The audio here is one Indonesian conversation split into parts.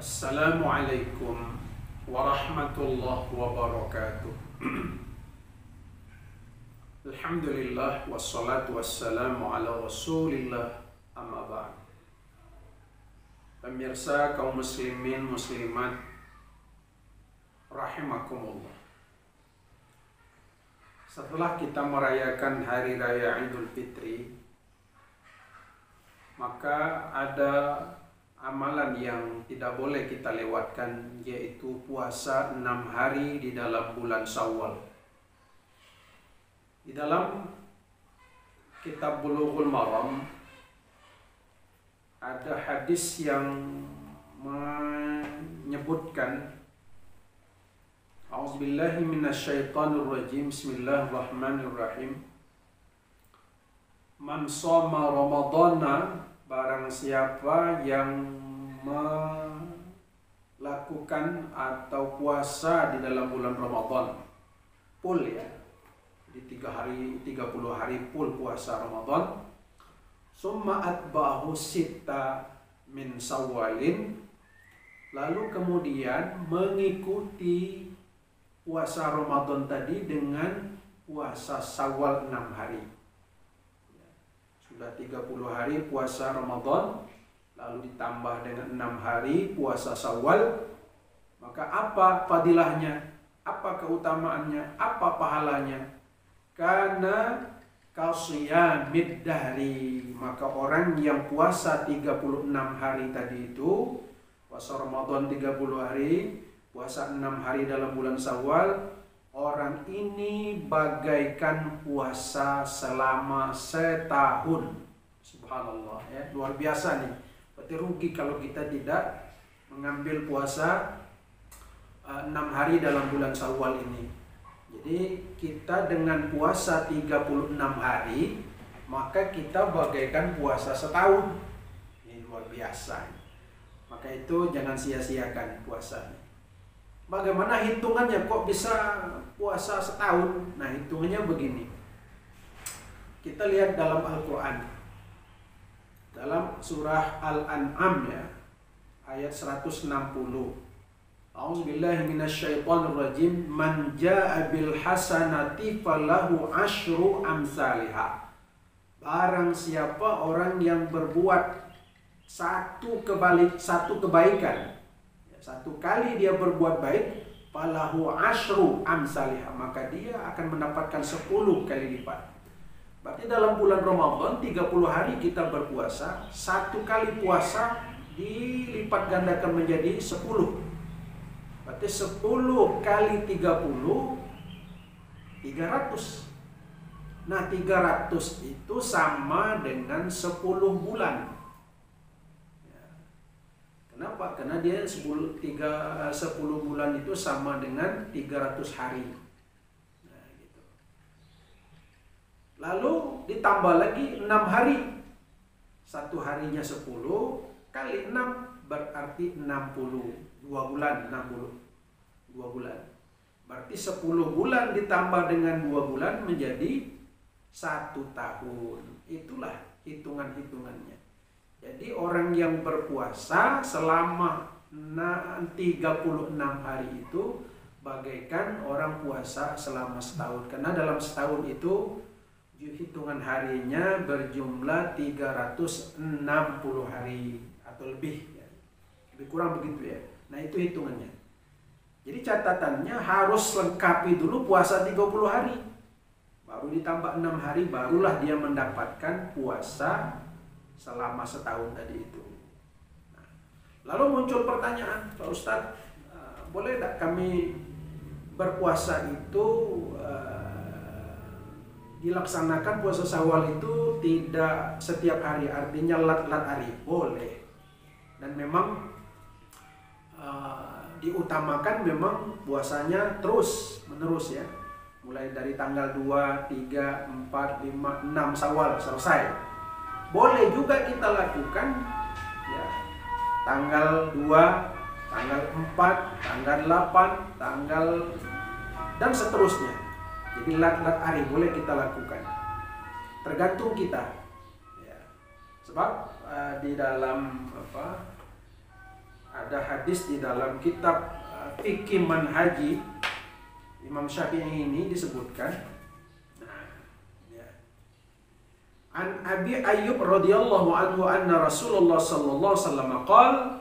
Assalamualaikum warahmatullahi wabarakatuh. Alhamdulillah wassalatu wassalamu ala rasulillah, amma ba'd. Pemirsa kaum muslimin muslimat rahimakumullah. Setelah kita merayakan hari raya Idul Fitri, maka ada amalan yang tidak boleh kita lewatkan, yaitu puasa 6 hari di dalam bulan Syawal. Di dalam kitab Bulughul Maram ada hadis yang menyebutkan, A'udzubillahi minasyaitonirrajim, bismillahirrahmanirrahim. Man shoma Ramadhana, barang siapa yang melakukan atau puasa di dalam bulan Ramadan full, ya, di 30 hari full puasa Ramadan, summa atba'ahu sitta min Syawalin, lalu kemudian mengikuti puasa Ramadan tadi dengan puasa Syawal 6 hari. Sudah 30 hari puasa Ramadan, lalu ditambah dengan 6 hari puasa Syawal, maka apa fadilahnya, apa keutamaannya, apa pahalanya? Karena qasiyamid dahri, maka orang yang puasa 36 hari tadi itu, puasa Ramadan 30 hari, puasa 6 hari dalam bulan Syawal, orang ini bagaikan puasa selama setahun. Subhanallah, ya, luar biasa nih. Berarti rugi kalau kita tidak mengambil puasa 6 hari dalam bulan Syawal ini. Jadi kita dengan puasa 36 hari, maka kita bagaikan puasa setahun. Ini luar biasa. Maka itu jangan sia-siakan puasanya. Bagaimana hitungannya kok bisa puasa setahun? Nah, hitungannya begini. Kita lihat dalam Al-Quran, dalam surah Al-An'am, ya, ayat 160. A'udzubillahi minasyaitonirrajim. Man jaa'a bil hasanati falahu asyru amsalihha. Barang siapa orang yang berbuat satu kebaikan, satu kali dia berbuat baik, falahu asyru amsalihha, maka dia akan mendapatkan 10 kali lipat. Berarti dalam bulan Ramadan 30 hari kita berpuasa, satu kali puasa dilipat gandakan menjadi 10. Berarti 10 kali 30, 300. Nah, 300 itu sama dengan 10 bulan. Kenapa? Karena dia 10 bulan itu sama dengan 300 hari. Nah, gitu. Lalu ditambah lagi 6 hari. Satu harinya 10 kali 6 berarti 60. 2 bulan, 60. 2 bulan. Berarti 10 bulan ditambah dengan 2 bulan menjadi 1 tahun. Itulah hitungan-hitungannya. Jadi orang yang berpuasa selama 36 hari itu bagaikan orang puasa selama setahun. Karena dalam setahun itu hitungan harinya berjumlah 360 hari atau lebih, ya. Lebih kurang begitu, ya. Nah, itu hitungannya. Jadi catatannya harus lengkapi dulu puasa 30 hari. Baru ditambah 6 hari, barulah dia mendapatkan puasa selama setahun tadi itu. Nah, lalu muncul pertanyaan, Pak Ustadz, boleh tidak kami berpuasa itu dilaksanakan puasa Syawal itu tidak setiap hari, artinya lat-lat hari? Boleh. Dan memang diutamakan memang puasanya terus menerus, ya. Mulai dari tanggal 2, 3, 4, 5, 6 Syawal selesai. Boleh juga kita lakukan, ya, tanggal 2, tanggal 4, tanggal 8, dan seterusnya. Jadi lat-lat hari boleh kita lakukan. Tergantung kita, ya. Sebab di dalam ada hadis di dalam kitab Fiqh Manhaji Imam Syafi'i ini disebutkan. An Abi Ayyub radhiyallahu anhu anna Rasulullah sallallahu alaihi wasallam qala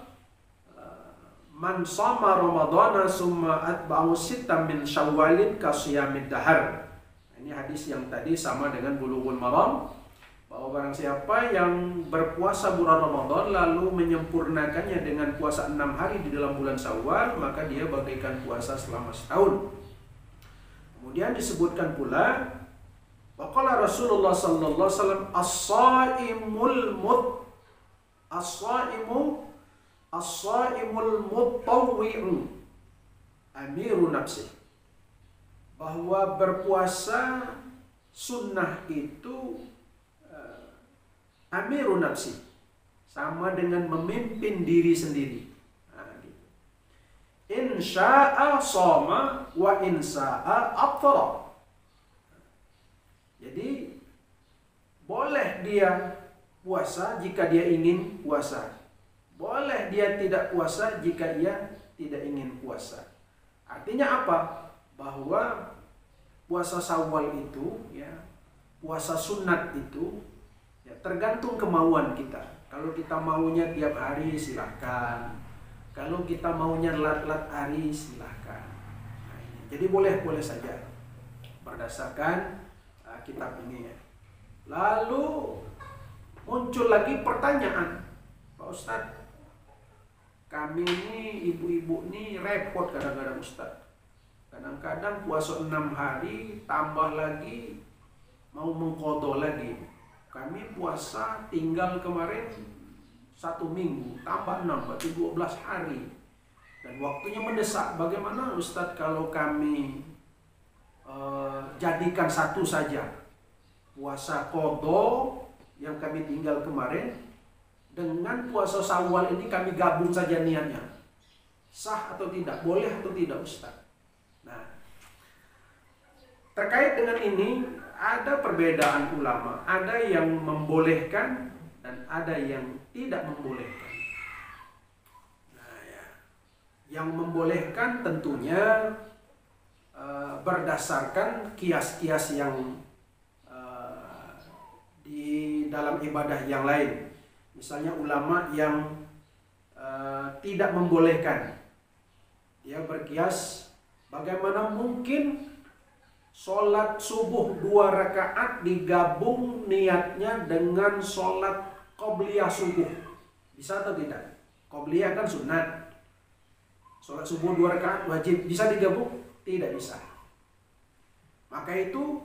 man shama ramadhana summa atba'ahu sittan min syawalin ka shiyamid dahar. Ini hadis yang tadi sama dengan Bulughul Maram, bahwa barang siapa yang berpuasa bulan Ramadan lalu menyempurnakannya dengan puasa 6 hari di dalam bulan Syawal, maka dia bagaikan puasa selama setahun. Kemudian disebutkan pula, waqala Rasulullah sallallahu alaihi wasallam as-shaimul mutawwi'u amiru nafsih, bahwa berpuasa sunnah itu amiru nafsi, sama dengan memimpin diri sendiri. Insya'a shoma wa insya'a aftara. Jadi boleh dia puasa jika dia ingin puasa, boleh dia tidak puasa jika ia tidak ingin puasa. Artinya apa? Bahwa puasa Syawal itu, ya, puasa sunat itu, ya, tergantung kemauan kita. Kalau kita maunya tiap hari silahkan, kalau kita maunya lat-lat hari silahkan. Nah, jadi boleh-boleh saja berdasarkan kitab ini, ya. Lalu muncul lagi pertanyaan, Pak Ustadz, kami ini ibu-ibu ini repot kadang-kadang Ustadz. Kadang-kadang puasa 6 hari tambah lagi mau mengqadha lagi. Kami puasa tinggal kemarin 1 minggu tambah 6 berarti 12 hari. Dan waktunya mendesak. Bagaimana Ustadz kalau kami jadikan satu saja, puasa qadha yang kami tinggal kemarin dengan puasa Syawal ini kami gabung saja niatnya, sah atau tidak, boleh atau tidak Ustadz? Nah, terkait dengan ini ada perbedaan ulama, ada yang membolehkan dan ada yang tidak membolehkan. Nah, ya, yang membolehkan tentunya berdasarkan kias-kias yang di dalam ibadah yang lain. Misalnya ulama yang tidak membolehkan, dia berkias, bagaimana mungkin sholat subuh 2 rakaat digabung niatnya dengan sholat qobliyah subuh, bisa atau tidak? Qobliyah kan sunat, sholat subuh 2 rakaat wajib, bisa digabung? Tidak bisa. Maka itu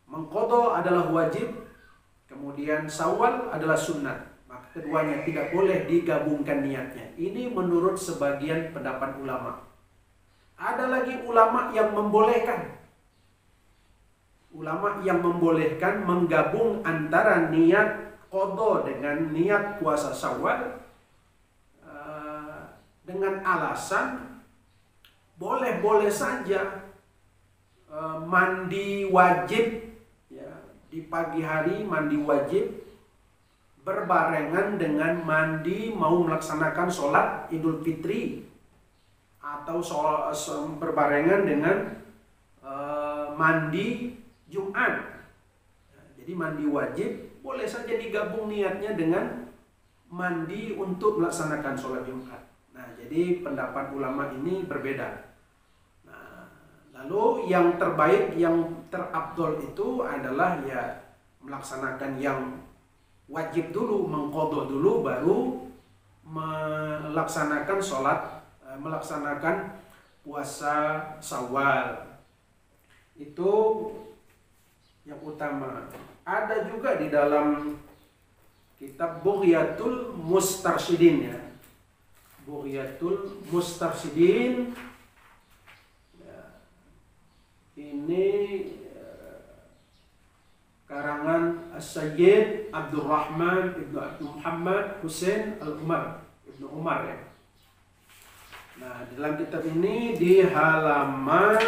mengqadha adalah wajib, kemudian Syawal adalah sunat. Maka keduanya tidak boleh digabungkan niatnya. Ini menurut sebagian pendapat ulama. Ada lagi ulama yang membolehkan. Ulama yang membolehkan menggabung antara niat qadha dengan niat puasa Syawal dengan alasan boleh-boleh saja mandi wajib, ya, di pagi hari mandi wajib berbarengan dengan mandi mau melaksanakan sholat Idul Fitri, atau berbarengan dengan mandi Jumat. Jadi mandi wajib boleh saja digabung niatnya dengan mandi untuk melaksanakan sholat Jumat. Nah, jadi pendapat ulama ini berbeda. Nah, lalu yang terbaik, yang terafdol itu adalah ya melaksanakan yang wajib dulu, mengqadha dulu, baru melaksanakan sholat, melaksanakan puasa Syawal. Itu yang utama. Ada juga di dalam kitab Bughyatul Mustarsyidin, ya. Bughyatul Mustarsyidin, ya. Ini karangan As-Sayyid Abdurrahman Ibnu Muhammad Husain Al-Umar, Ibnu Umar, ya. Nah, dalam kitab ini di halaman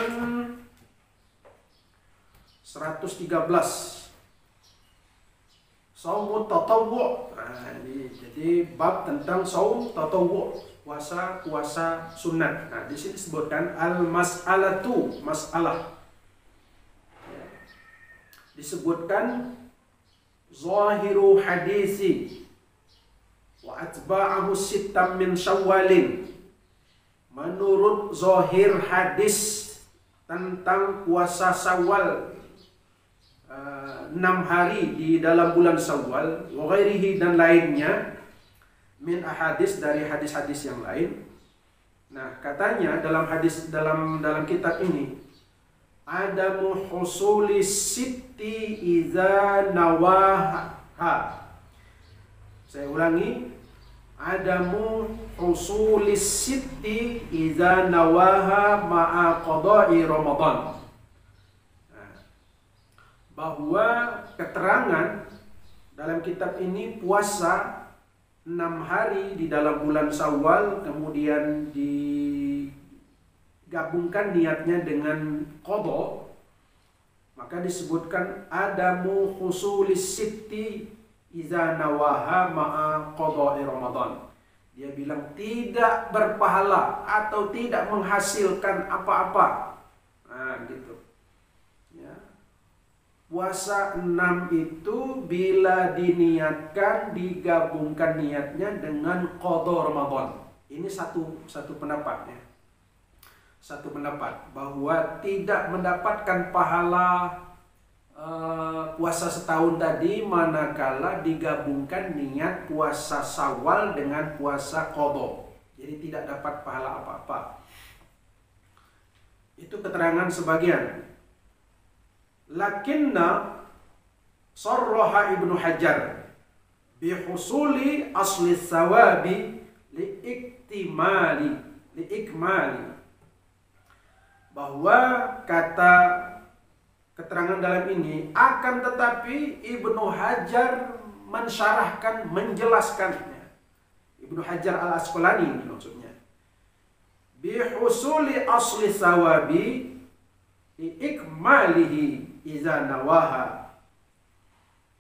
113 Saum tatawwu'. Nah, ini jadi bab tentang saum tatawwu', puasa sunat. Nah, di sini disebutkan al-mas'alatu, masalah. Ya. Disebutkan zahiru hadisi wa atba'ahu sittam min syawalin. Menurut zahir hadis tentang puasa Syawal 6 hari di dalam bulan Syawal, wa ghairihi dan lainnya, min ahadis dari hadis-hadis yang lain. Nah, katanya dalam hadis dalam kitab ini ada husuli sitti idza nawaha. Saya ulangi, adamu husulis sitti idza nawaha ma'a qada'i Ramadan. Bahwa keterangan dalam kitab ini puasa 6 hari di dalam bulan Syawal, kemudian digabungkan niatnya dengan qada, maka disebutkan adamu husulis sitti idza nawaha ma'a qada'i Ramadan. Dia bilang tidak berpahala atau tidak menghasilkan apa-apa. Nah, gitu. Ya. Puasa 6 itu bila diniatkan, digabungkan niatnya dengan qada Ramadan. Ini satu pendapatnya. Satu pendapat bahwa tidak mendapatkan pahala puasa setahun tadi manakala digabungkan niat puasa Syawal dengan puasa qada. Jadi tidak dapat pahala apa-apa. Itu keterangan sebagian. Lakinna sarraha Ibnu Hajar bihusuli asli tsawabi liikmali, bahwa kata keterangan dalam ini, akan tetapi Ibnu Hajar mensyarahkan, menjelaskannya. Ibnu Hajar al-Asqalani ini maksudnya. Bihusuli asli sawabi liikmalihi iza nawaha.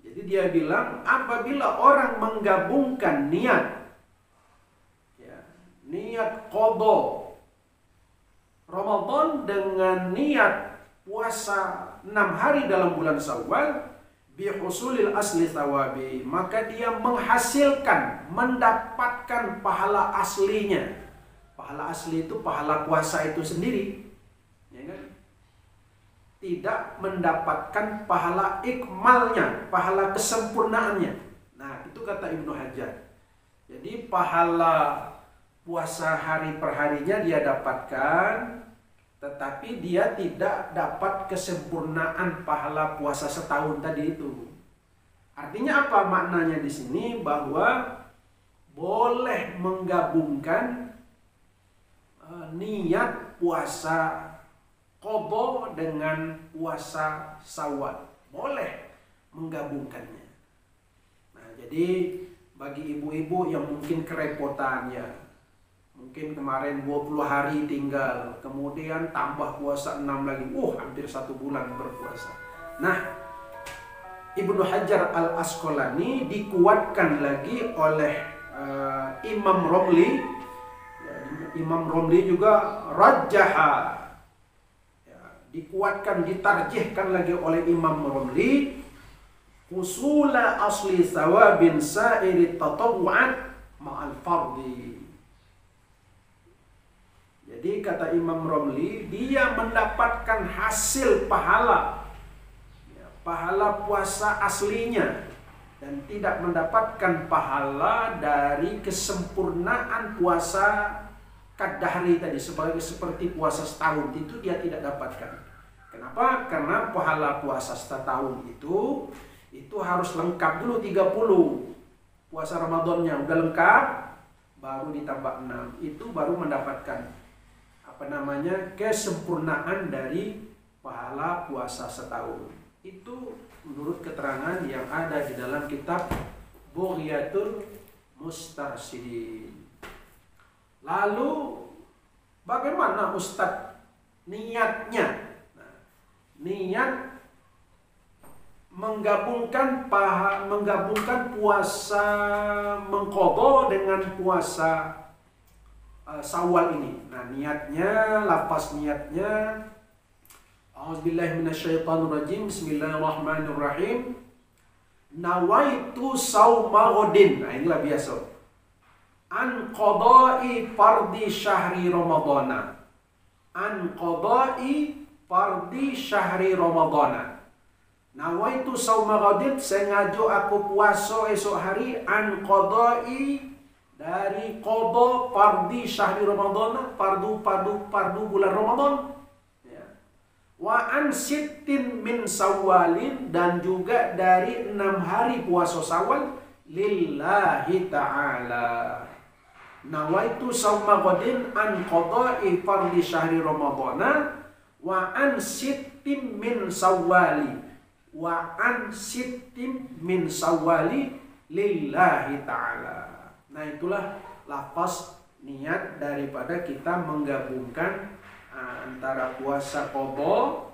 Jadi dia bilang apabila orang menggabungkan niat, ya, niat qada Ramadan dengan niat puasa 6 hari dalam bulan Syawal, bihusulil asli thawabi, maka dia menghasilkan, mendapatkan pahala aslinya. Pahala asli itu pahala puasa itu sendiri, ya kan? Tidak mendapatkan pahala ikmalnya, pahala kesempurnaannya. Nah, itu kata Ibnu Hajar. Jadi pahala puasa hari per harinya dia dapatkan, tetapi dia tidak dapat kesempurnaan pahala puasa setahun tadi itu. Artinya apa maknanya di sini? Bahwa boleh menggabungkan niat puasa qada dengan puasa Syawal. Boleh menggabungkannya. Nah, jadi bagi ibu-ibu yang mungkin kerepotannya, mungkin kemarin 20 hari tinggal, kemudian tambah puasa 6 lagi. Hampir 1 bulan berpuasa. Nah, Ibnu Hajar al-Asqalani dikuatkan lagi oleh Imam Romli. Ya, Imam Romli juga rajjaha. Ya, dikuatkan, ditarjihkan lagi oleh Imam Romli. Husula asli thawabin sa'iri tatawwu'at ma'al fardhi. Jadi kata Imam Romli, dia mendapatkan hasil pahala, ya, pahala puasa aslinya, dan tidak mendapatkan pahala dari kesempurnaan puasa kadahri tadi, seperti puasa setahun itu dia tidak dapatkan. Kenapa? Karena pahala puasa setahun itu harus lengkap dulu 30 puasa Ramadannya, udah lengkap baru ditambah 6, itu baru mendapatkan kesempurnaan dari pahala puasa setahun. Itu menurut keterangan yang ada di dalam kitab Bughyatul Mustarsyidin. Lalu bagaimana Ustadz niatnya? Nah, niat menggabungkan puasa mengqadha dengan puasa Syawal ini. Nah, niatnya, lafaz niatnya, A'udzubillahi minasyaitonirrajim. Bismillahirrahmanirrahim. Nawaitu sauma ghadin. Nah, inilah biasa. An qada'i fardhi syahri ramadhana. An qada'i fardhi syahri ramadhana. Nawaitu sauma ghadin, sengaja aku puasa esok hari. An qada'i, dari qada fardhi syahri ramadhana, fardu bulan Ramadan. Wa an sittin min sawalin, dan juga dari 6 hari puasa Syawal lillahi ta'ala. Nawaitu sauma ghadin an qada'i fardhi syahri ramadhana wa an sittin min sawali, wa an sittin min sawali lillahi ta'ala. Nah, itulah lafaz niat daripada kita menggabungkan antara puasa qadha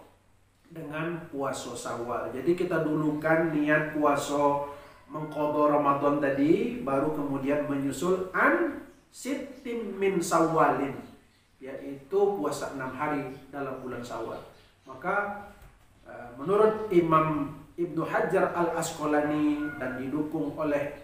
dengan puasa Syawal. Jadi kita dulukan niat puasa mengqadha Ramadan tadi, baru kemudian menyusul an sittim min Syawalin, yaitu puasa 6 hari dalam bulan Syawal. Maka menurut Imam Ibnu Hajar Al-Asqalani dan didukung oleh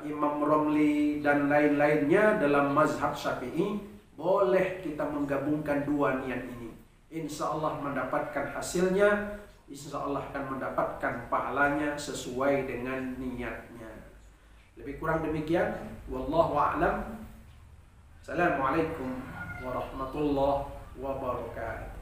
Imam Romli dan lain-lainnya dalam mazhab Syafi'i, boleh kita menggabungkan dua niat ini. Insya Allah mendapatkan hasilnya, insya Allah akan mendapatkan pahalanya sesuai dengan niatnya. Lebih kurang demikian. Wallahu a'lam. Assalamualaikum warahmatullahi wabarakatuh.